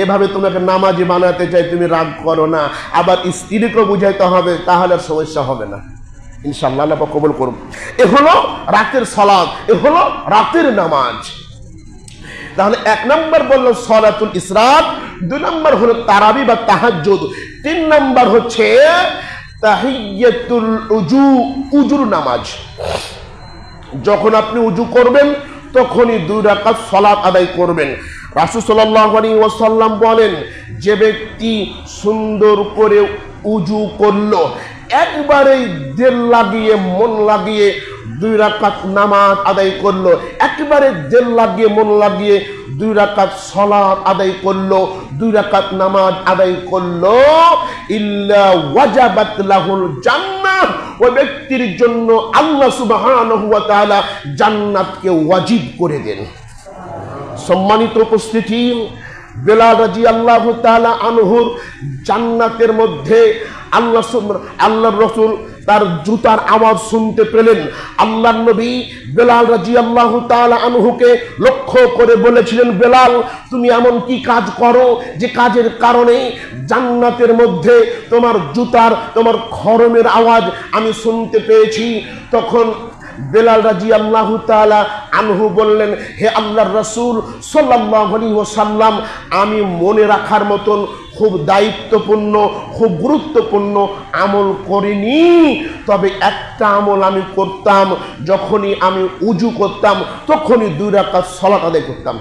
এভাবে তোমাকে নামাজি বানাতে চাই, তুমি রাগ করো না। আবার স্ত্রীকে বুঝাইতে হবে, তাহলে সমস্যা হবে না, ইনশাআল্লাহ আল্লাহ কবুল করুন। এ হলো রাতের সালাত, এ হলো রাতের নামাজ। তাহলে 1 নম্বর বলল সালাতুল ইসরাত, 2 নম্বর হলো তারাবি বা তাহাজ্জুদ, 3 নম্বর হচ্ছে তাহিয়াতুল উজু, উজুর নামাজ। যখন আপনি উজু করবেন তখনই 2 রাকাত সালাত আদায় করবেন। রাসূল সাল্লাল্লাহু আলাইহি ওয়াসাল্লাম বলেন, যে ব্যক্তি সুন্দর করে উজু করলো, একবারেই দিল লাগিয়ে, মন লাগিয়ে 2 রাকাত নামাজ আদায় করলো, একবারে দিল লাগিয়ে, মন লাগিয়ে 2 রাকাত সালাত আদায় করলো, 2 রাকাত নামাজ আদায় করলো, ইল্লা ওয়াজাবাত লাহুল জান্নাহ, ওই ব্যক্তির জন্য আল্লাহ সুবহানাহু ওয়া তাআলা জান্নাতকে ওয়াজিব করে দেন। সম্মানিত উপস্থিতি, বেলাল রাদিয়াল্লাহু তাআলা আনহুর জান্নাতের মধ্যে আল্লাহর রাসূল তার জুতার আওয়াজ শুনতে পেলেন। আল্লাহর নবী বেলাল রাদিয়াল্লাহু তাআলা আনহুকে লক্ষ্য করে বলেছিলেন, বেলাল, তুমি এমন কি কাজ করো যে কাজের কারণে জান্নাতের মধ্যে তোমার জুতার, তোমার খরমের আওয়াজ আমি শুনতে পেয়েছি। তখন বেলাল রাদিয়াল্লাহু তাআলা আনহু বললেন, হে আল্লাহর রাসূল সাল্লাল্লাহু আলাইহি ওয়াসাল্লাম, আমি মনে রাখার মতন খুব দায়িত্বপূর্ণ, খুব গুরুত্বপূর্ণ আমল করিনি, তবে একটা আমল আমি করতাম, যখনই আমি উজু করতাম তখনই 2 রাকাত সালাত আদায় করতাম।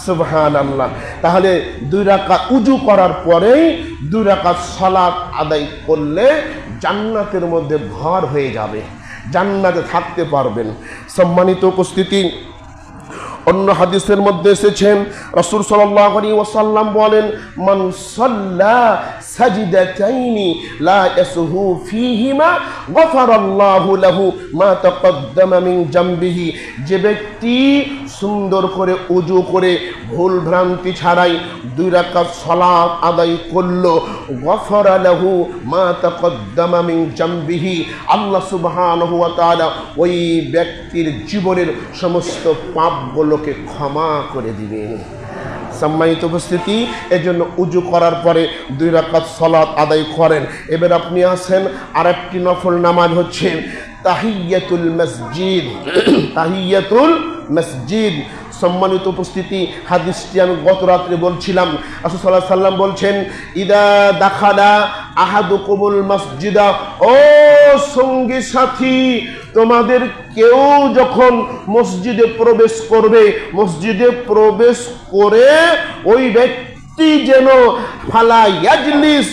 সুবহানাল্লাহ। তাহলে 2 রাকাত উজু করার পরেই 2 রাকাত সালাত আদায় করলে জান্নাতের মধ্যে ঘর হয়ে যাবে, জান্নাতে থাকতে পারবেন। সম্মানিত উপস্থিতি, অন্য হাদিসের মধ্যে এসেছেন রাসূল সাল্লাল্লাহু আলাইহি ওয়াসাল্লাম বলেন, মান সাল্লা সাজদাতাইনি লা ইয়াসহু ফীহিমা গফারাল্লাহু লাহু মা তাকদ্দামা মিন জামবিহি। যে ব্যক্তি সুন্দর করে ওযু করে ভুল ভ্রান্তি ছাড়াই 2 রাকাত সালাত আদায় করলো, গফারা লাহু মা তাকদ্দামা মিন জামবিহি, আল্লাহ সুবহানাহু ওয়া তাআলা ওই ব্যক্তির জীবনের সমস্ত পাপগুলোকে ক্ষমা করে দিবেন। সম্মানিত উপস্থিতি, এজন্য উজু করার পরে 2 রাকাত সালাত আদায় করেন। এবার আপনি আসেন আরেকটি নফল নামাজ হচ্ছে তাহিয়াতুল মসজিদ। তাহিয়াতুল মসজিদ। সম্মানিত উপস্থিতি, হাদিসটি আমি গত রাত্রে বলছিলাম। রাসূল সাল্লাল্লাহু আলাইহি ওয়াসাল্লাম বলছেন, ইদা দাখালা আহাদুকুমুল মসজিদা, ও সঙ্গী সাথী, তোমাদের কেউ যখন মসজিদে প্রবেশ করবে, মসজিদে প্রবেশ করে ওই ব্যক্তি যেন ফালা ইয়াজলিস,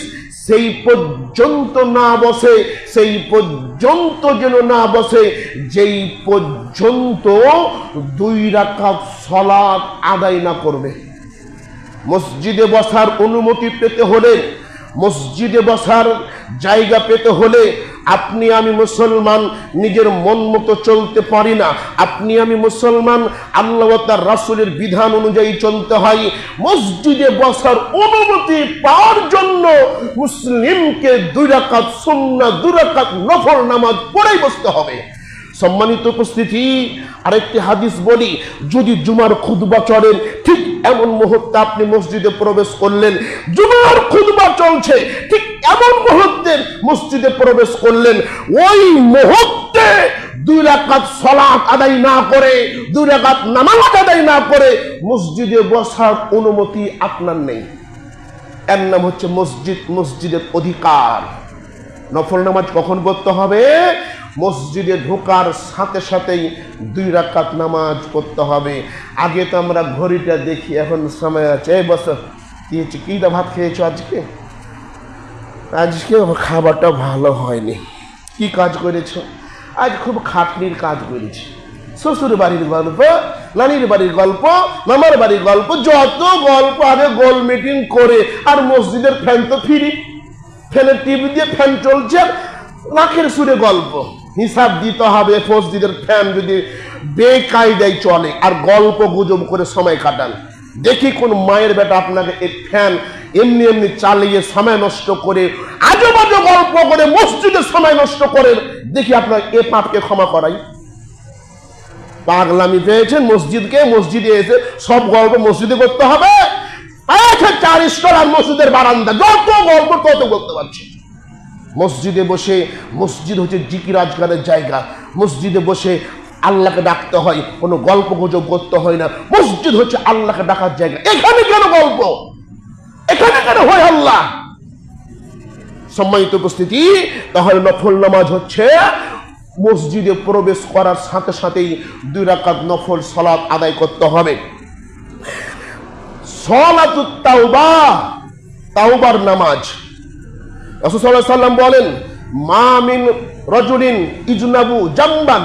সেই পর্যন্ত না বসে, সেই পর্যন্ত যেন না বসে যেই পর্যন্ত 2 রাকাত সালাত আদায় না করবে। মসজিদে বসার অনুমতি পেতে হলে, মসজিদে বসার জায়গা পেতে হলে আপনি আমি মুসলমান নিজের মন মতো চলতে পারি না। আপনি আমি মুসলমান, আল্লাহ ও তার রাসূলের বিধান অনুযায়ী চলতে হয়। মসজিদে বসার অনুমতি পাওয়ার জন্য মুসলিমকে 2 রাকাত সুন্নাহ, 2 রাকাত নফল নামাজ পড়েই বসতে হবে। সম্মানিত উপস্থিতি, আরেকটি হাদিস বলি, যদি জুমার খুতবা চলেন, ঠিক এমন মুহূর্তে আপনি মসজিদে প্রবেশ করলেন, জুমার খুতবা চলছে, ঠিক এমন মুহূর্তে মসজিদে প্রবেশ করলেন, ওই মুহূর্তে 2 রাকাত সালাত আদায় না করে, 2 রাকাত নামাজ আদায় না করে মসজিদে বসার অনুমতি আপনার নেই। এর নাম হচ্ছে মসজিদ, মসজিদের অধিকার। নফল নামাজ কখন পড়তে হবে? মসজিদে ঢোকার সাথে সাথেই 2 রাকাত নামাজ পড়তে হবে। আগে তো আমরা ঘড়িটা দেখি, এখন সময় আছে। এই বছর কি ভাত খেয়েছো আজকে? আজকে খাবারটা ভালো হয়নি। কি কাজ করেছো? আজ খুব খাটনির কাজ করেছি। শ্বশুর বাড়ির গল্প, নানির বাড়ির গল্প, মামার বাড়ির গল্প, যত গল্প আগে গোল মিটিং করে, আর মসজিদের ফ্যান তো ফ্রি, ফ্যানের টিভি দিয়ে ফ্যান চলছে, নাকের সুরে গল্প। হিসাব দিতে হবে, মসজিদের ফ্যান যদি বেকায়দায় চলে আর গল্প গুজব করে সময় কাটান, দেখি কোন মায়ের বেটা আপনাকে এই ফ্যান এমনি এমনি চালিয়ে সময় নষ্ট করে আজে বাজে গল্প করে মসজিদে সময় নষ্ট করেন, দেখি আপনার এ পাপকে ক্ষমা করাই। পাগলামি পেয়েছেন মসজিদকে, মসজিদে এসে সব গল্প মসজিদে করতে হবে? 4 স্তর আর মসজিদের বারান্দা, যত গল্প তত বলতে পারছি। মসজিদে বসে, মসজিদ হচ্ছে জিকির আজকারের জায়গা, মসজিদে বসে আল্লাহকে ডাকতে হয়, কোনো গল্প গুজব করতে হয় না। মসজিদ হচ্ছে আল্লাহকে ডাকার জায়গা। এখানে কেন গল্প? এখানে কেন হয় আল্লাহ? সম্মানিত উপস্থিতি, তাহলে নফল নামাজ হচ্ছে মসজিদে প্রবেশ করার সাথে সাথেই 2 রাকাত নফল সালাত আদায় করতে হবে। সালাতুত তাওবা, তাওবার নামাজ। রাসূল সাল্লাল্লাহু আলাইহি ওয়াসাল্লাম বলেন, মা মিন রাজুলিন ইজনাবু জামবান,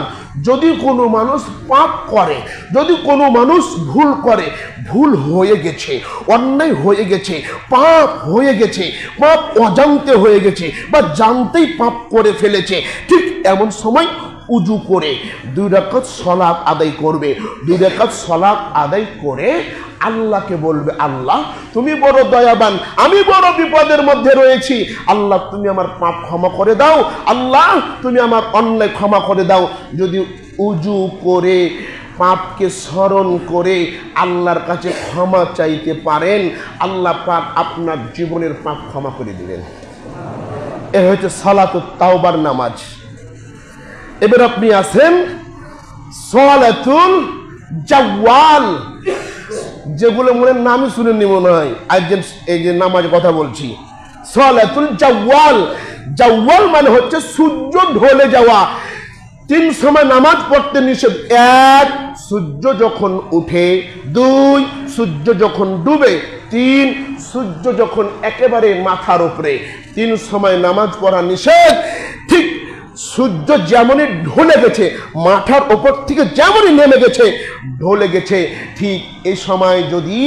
যদি কোনো মানুষ পাপ করে, যদি কোনো মানুষ ভুল করে, ভুল হয়ে গেছে, অন্যায় হয়ে গেছে, পাপ হয়ে গেছে, পাপ অজান্তে হয়ে গেছে বা জানতেই পাপ করে ফেলেছে, ঠিক এমন সময় উজু করে 2 রাকাত সালাত আদায় করবে। 2 রাকাত সালাত আদায় করে আল্লাহকে বলবে, আল্লাহ তুমি বড় দয়াবান, আমি বড় বিপদের মধ্যে রয়েছি, আল্লাহ তুমি আমার পাপ ক্ষমা করে দাও, আল্লাহ তুমি আমার অন্যায় ক্ষমা করে দাও। যদি উজু করে পাপকে স্মরণ করে আল্লাহর কাছে ক্ষমা চাইতে পারেন, আল্লাহ পাক আপনার জীবনের পাপ ক্ষমা করে দিবেন। এ হচ্ছে সালাতুত তাওবার নামাজ। এবার আপনি আছেন সালাতুল জাওয়াল, যেগুলো মনে নামই শুনেননি মনে হয়, আজ এই যে নামাজের কথা বলছি। সালাতুল জাওয়াল, জাওয়াল মানে হচ্ছে সূর্য ঢলে যাওয়া। 3 সময় নামাজ পড়তে নিষেধ। 1 সূর্য যখন উঠে, 2 সূর্য যখন ডুবে, 3 সূর্য যখন একেবারে মাথার উপরে। 3 সময় নামাজ পড়া নিষেধ। ঠিক সূর্য যেমনই ঢলে গেছে, মাথার ওপর থেকে যেমনই নেমে গেছে, ঢলে গেছে, ঠিক এই সময় যদি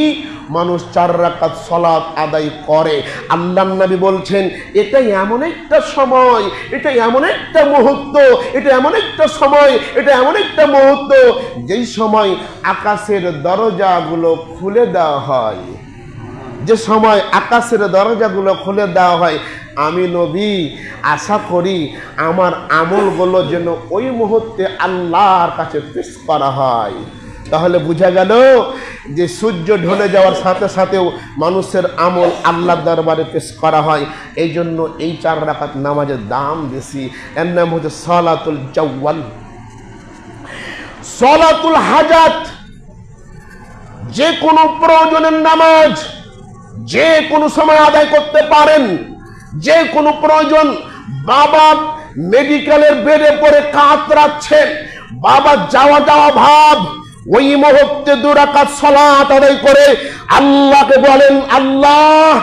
মানুষ 4 রাকাত সালাত আদায় করে, আল্লাহর নবী বলছেন এটা এমন একটা সময়, এটা এমন একটা মুহূর্ত, এটা এমন একটা সময়, এটা এমন একটা মুহূর্ত যেই সময় আকাশের দরজাগুলো খুলে দেওয়া হয়, যে সময় আকাশের দরজাগুলো খুলে দেওয়া হয়। আমি নবী আশা করি আমার আমলগুলো যেন ওই মুহূর্তে আল্লাহর কাছে পেশ করা হয়। তাহলে বোঝা গেল যে সূর্য ঢলে যাওয়ার সাথে সাথেও মানুষের আমল আল্লাহর দরবারে পেশ করা হয়। এই জন্য এই 4 রাকাত নামাজের দাম বেশি। এর নাম হচ্ছে সালাতুল জাওয়াল, সালাতুল হাজাত। যে কোনো প্রয়োজনের নামাজ যে কোনো সময় আদায় করতে পারেন। যে কোনো প্রয়োজন, বাবা মেডিকেলের বেডে পড়ে কাতরাচ্ছেন, বাবা যাওয়া যাওয়া ভাব, ওই মুহূর্তে 2 রাকাত সালাত আদায় করে আল্লাহকে বলেন, আল্লাহ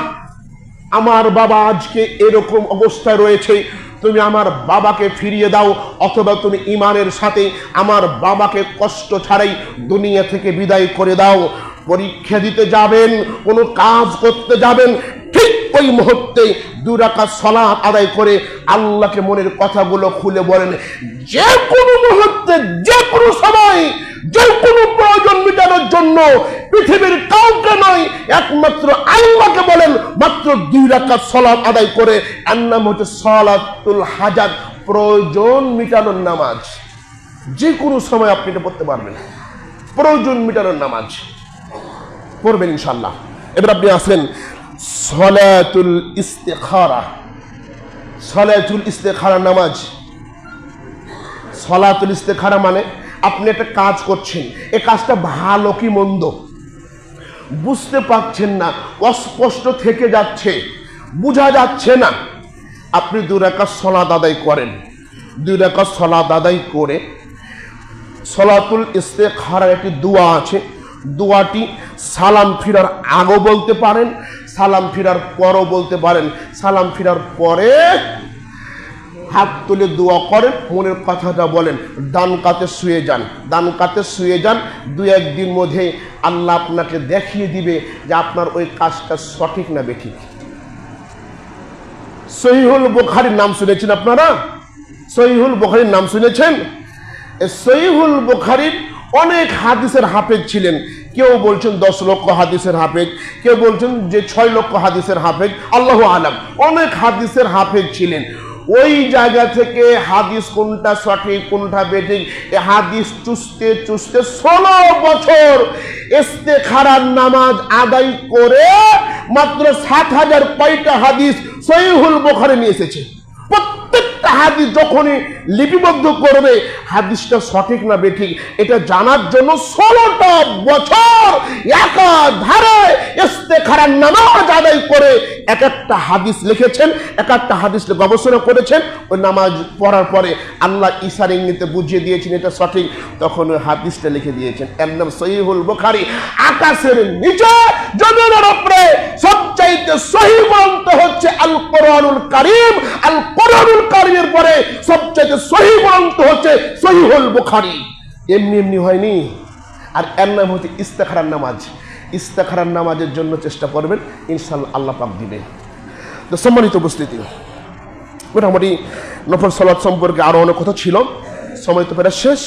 আমার বাবা আজকে এরকম অবস্থায় রয়েছে, তুমি আমার বাবাকে ফিরিয়ে দাও, অথবা তুমি ঈমানের সাথে আমার বাবাকে কষ্ট ছাড়াই দুনিয়া থেকে বিদায় করে দাও। পরীক্ষা দিতে যাবেন, কোনো কাজ করতে যাবেন, ঠিক ওই মুহূর্তে 2 রাকাত সালাত আদায় করে আল্লাহকে মনের কথাগুলো খুলে বলেন। যে কোনো মুহূর্তে, যে কোনো সময়, যে কোনো প্রয়োজন মেটানোর জন্য পৃথিবীর কাউকে নয়, একমাত্র আল্লাহকে বলেন। মাত্র 2 রাকাত সালাত আদায় করে, এর নাম হচ্ছে সালাতুল হাজাত, প্রয়োজন মেটানোর নামাজ। যে কোনো সময় আপনি এটা পড়তে পারবেন, প্রয়োজন মেটানোর নামাজ পড়বেন ইনশাআল্লাহ। এবার আপনি আসেন সালাতুল ইস্তিখারা। সালাতুল ইস্তিখারা নামাজ। সালাতুল ইস্তিখারা মানে আপনি একটা কাজ করছেন, এই কাজটা ভালো কি মন্দ বুঝতে পারছেন না, অস্পষ্ট থেকে যাচ্ছে, বোঝা যাচ্ছে না। আপনি 2 রাকাত সালাত আদায় করেন। 2 রাকাত সালাত আদায় করে সালাতুল ইস্তিখারার একটি দোয়া আছে। দোয়াটি সালাম ফিরার আগেও বলতে পারেন, সালাম ফিরার পরও বলতে পারেন। সালাম ফিরার পরে হাত তুলে দোয়া করেন, মনের কথাটা বলেন, ডান কাতে শুয়ে যান, ডান কাতে শুয়ে যান। 2-1 দিন মধ্যে আল্লাহ আপনাকে দেখিয়ে দিবে যে আপনার ওই কাজটা সঠিক না বেঠিক। সহিহুল বুখারীর নাম শুনেছেন আপনারা? সহিহুল বুখারীর নাম শুনেছেন? এই সহিহুল বুখারীর অনেক হাদিসের হাফেজ ছিলেন। কেউ বলছেন 10 লক্ষ হাদিসের হাফেজ, কেউ বলছেন যে 6 লক্ষ হাদিসের হাফেজ, আল্লাহু আলাম। অনেক হাদিসের হাফেজ ছিলেন। ওই জায়গা থেকে হাদিস কোনটা সঠিক কোনটা বেঠিক এই হাদিস চুষতে চুষতে 16 বছর ইস্তেখারার নামাজ আদায় করে মাত্র 7000 কয়টা হাদিস সহিহুল বুখারী নিয়ে এসেছে। প্রত্যেকটা হাদিস যখনই লিপিবদ্ধ করবে হাদিসটা সঠিক না বেঠিক এটা জানার জন্য 16টা বছর একাধারে ইস্তেখারার নামাজ আদায় করে এক একটা হাদিস লিখেছেন, এক একটা হাদিস গবেষণা করেছেন। ওই নামাজ পড়ার পরে আল্লাহ ইশারা ইঙ্গিতে বুঝিয়ে দিয়েছেন এটা সঠিক, তখন ওই হাদিসটা লিখে দিয়েছেন। এর নাম সহিহুল বুখারী। আকাশের নিচে জমিনের উপরে সবচাইতে সহিহ গ্রন্থ হচ্ছে আল কোরআনুল কারীম। আল কোরআনুল কারীমের পরে সবচাইতে সহিহ গ্রন্থ হচ্ছে সহিহুল বুখারী। এমনি এমনি হয়নি। আর এর নাম হচ্ছে ইস্তেখারার নামাজ। ইস্তেখারার নামাজের জন্য চেষ্টা করবেন, ইনশাআল্লাহ আল্লাহ পাক দিবেন। তো সম্মানিত উপস্থিতি, মোটামুটি নফল সালাত সম্পর্কে আরো অনেক কথা ছিল, সময় তো প্রায় শেষ।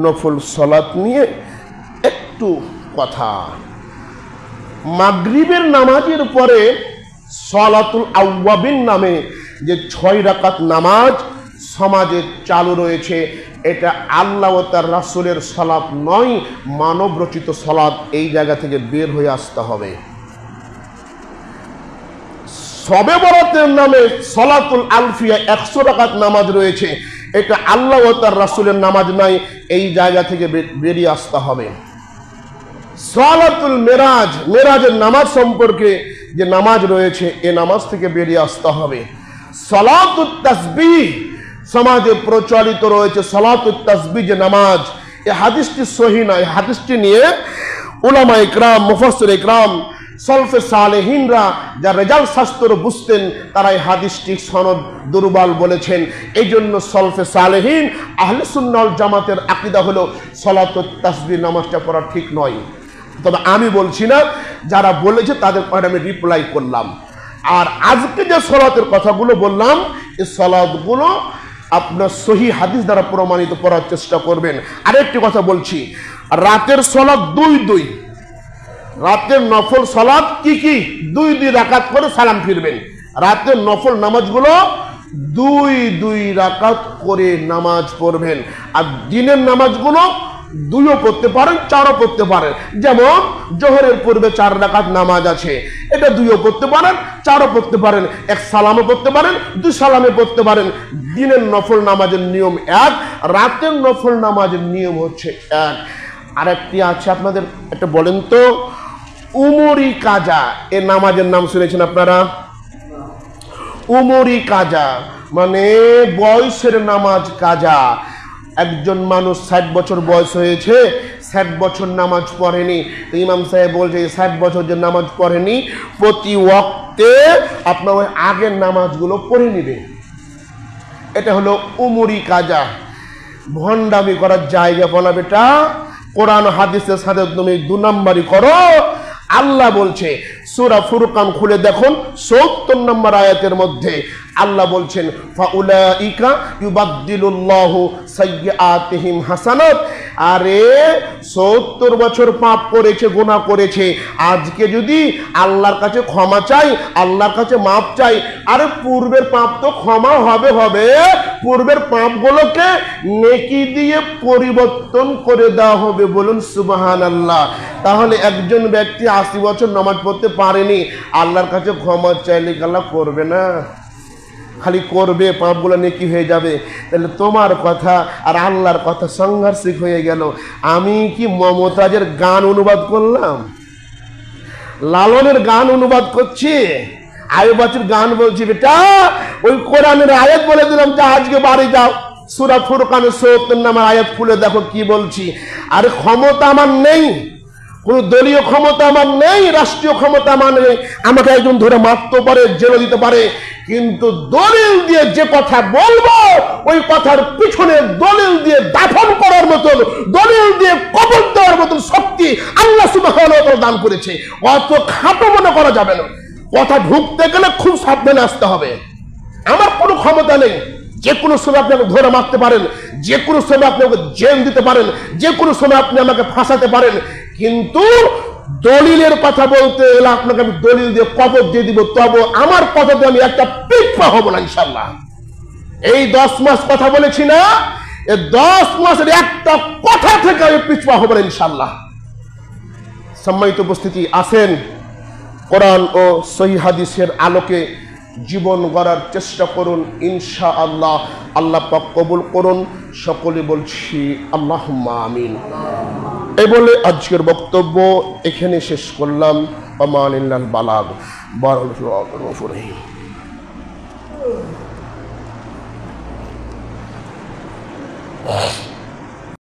নফল সালাত নিয়ে একটু কথা। মাগরিবের নামাজের পরে সালাতুল আওয়াবিন নামে যে 6 রাকাত নামাজ সমাজে চালু রয়েছে, এটা আল্লাহ ও তার রাসূলের সালাত নয়, মানব রচিত সালাত। এই জায়গা থেকে বের হয়ে আসতে হবে। শবে বরাতের নামে সালাতুল আলফিয়া 100 রাকাত নামাজ রয়েছে, এটা আল্লাহ ও তার রাসূলের নামাজ নয়, এই জায়গা থেকে বেরিয়ে আসতে হবে। সালাতুল মেরাজ, মেরাজের নামাজ সম্পর্কে যে নামাজ রয়েছে এ নামাজ থেকে বেরিয়ে আসতে হবে। সালাতুত তাসবিহ সমাজে প্রচলিত রয়েছে, সালাতুত তাসবিহ যে নামাজ, এই হাদিসটি সহিহ নয়। হাদিসটি নিয়ে উলামা ইকরাম, মুফাসসির ইকরাম সলফে সালেহিনরা যা রেজাল্ট শাস্ত্র বুঝতেন তারাই হাদিসটি সনদ দুর্বল বলেছেন। এই জন্য সলফে সালেহিন আহলে সুন্নাহ ওয়াল জামাতের আকীদা হলো সালাতুত তাসবিহ নামাজটা পড়া ঠিক নয়। তবে আমি বলছি না, যারা বলেছে তাদের পরে আমি রিপ্লাই করলাম। আর আজকে যে সলাতের কথাগুলো বললাম, এই সলাতগুলো আপনার সহি হাদিস দ্বারা প্রমাণিত করার চেষ্টা করবেন। আরেকটি কথা বলছি, রাতের সলাত দুই রাতের নফল সলাত কি কি? দুই রাকাত করে সালাম ফিরবেন। রাতের নফল নামাজগুলো দুই রাকাত করে নামাজ পড়বেন। আর দিনের নামাজগুলো দুইও পড়তে পারেন, চারও পড়তে পারেন। যেমন জোহরের পূর্বে 4 রাকাত নামাজ আছে, এটা দুইও পড়তে পারেন, চারও পড়তে পারেন, 1 সালামও পড়তে পারেন, 2 সালামে পড়তে পারেন। দিনের নফল নামাজের নিয়ম এক, রাতের নফল নামাজের নিয়ম হচ্ছে এক। আরেকটি আছে, আপনাদের একটা বলেন তো, উমরি কাজা, এ নামাজের নাম শুনেছেন আপনারা? উমরি কাজা মানে বয়সের নামাজ কাজা। একজন মানুষ 60 বছর বয়স হয়েছে, 60 বছর নামাজ পড়েনি, তো ইমাম সাহেব বলছে 60 বছর যে নামাজ পড়েনি প্রতি ওয়াক্তে আপনার ওই আগের নামাজগুলো পড়ে নিবে। এটা হলো উমরি কাজা। ভণ্ডামি করার জায়গা বলা বেটা, কোরআন হাদিসের সাথে তুমি 2 নম্বরই করো। আল্লাহ বলছে, সূরা ফুরকান খুলে দেখুন ৭০ নম্বর আয়াতের মধ্যে আল্লাহ বলছেন, ফাউলাইকা ইউবাদদিলুল্লাহু সাইয়্যাতিহিম হাসানাত। আরে ৭০ বছর পাপ করেছে, গুনাহ করেছে, আজকে যদি আল্লাহর কাছে ক্ষমা চাই, আল্লাহর কাছে মাপ চাই, আরে পূর্বের পাপ তো ক্ষমা হবে, পূর্বের পাপগুলোকে নেকি দিয়ে পরিবর্তন করে দেওয়া হবে। বলুন সুবহানাল্লাহ। তাহলে একজন ব্যক্তি 80 বছর নামাজ পড়তে পারেনি, আল্লাহর কাছে ক্ষমা চাইলে আল্লাহ করবে না? খালি করবে, পাপগুলো নেকি হয়ে যাবে। তাহলে তোমার কথা আর আল্লাহর কথা সাংঘর্ষিক হয়ে গেল। আমি কি মমতাজের গান অনুবাদ করলাম? লালনের গান অনুবাদ করছি? আয়ুবাচুর গান বলছি? বেটা ওই কোরআনের আয়াত বলে দিলাম, যা আজকে বাড়ি যাও, সূরা ফুরকানের ৭০ নম্বর আয়াত খুলে দেখো কি বলছি। আরে ক্ষমতা আমার নেই, কোন দলীয় ক্ষমতা আমার নেই, রাষ্ট্রীয় ক্ষমতা আমার নেই, আমাকে একজন ধরে মারতে পারে, জেলে দিতে পারে, কিন্তু দলিল দিয়ে যে কথা বলবো ওই কথার পিছনে দলিল দিয়ে দাফন করার মতন, দলিল দিয়ে কবর দেওয়ার মতন শক্তি আল্লাহ সুবহানাহু ওয়া তাআলা দান করেছে। অত খাটো মনে করা যাবে না। কথা ঢুকতে গেলে খুব সাবধানে আসতে হবে। আমার কোনো ক্ষমতা নেই, যে কোনো সময় আপনি আমাকে ধরে মারতে পারেন, যে কোনো সময় আপনি আমাকে জেল দিতে পারেন, যে কোনো সময় আপনি আমাকে ফাঁসাতে পারেন, কিন্তু দলিলের কথা বলতে এলে আপনাকে আমি দলিল দিয়ে কবর দিয়ে দিব, তবে আমার কথাতে আমি একটা পিছপা হব না ইনশাআল্লাহ। এই 10 মাস কথা বলেছি না, এই 10 মাসের একটা কথা থেকে আমি পিছপা হব না ইনশাআল্লাহ। সম্মানিত উপস্থিতি, আসেন কোরআন ও সহিহ হাদিসের আলোকে জীবন গড়ার চেষ্টা করুন ইনশাআল্লাহ। আল্লাহ পাক কবুল করুন। সকলে বলছি আল্লাহুম্মা আমিন। এই বলে আজকের বক্তব্য এখানে শেষ করলাম। আমানিল্লাল বালাগ। বারাকাতুহু ফিহি।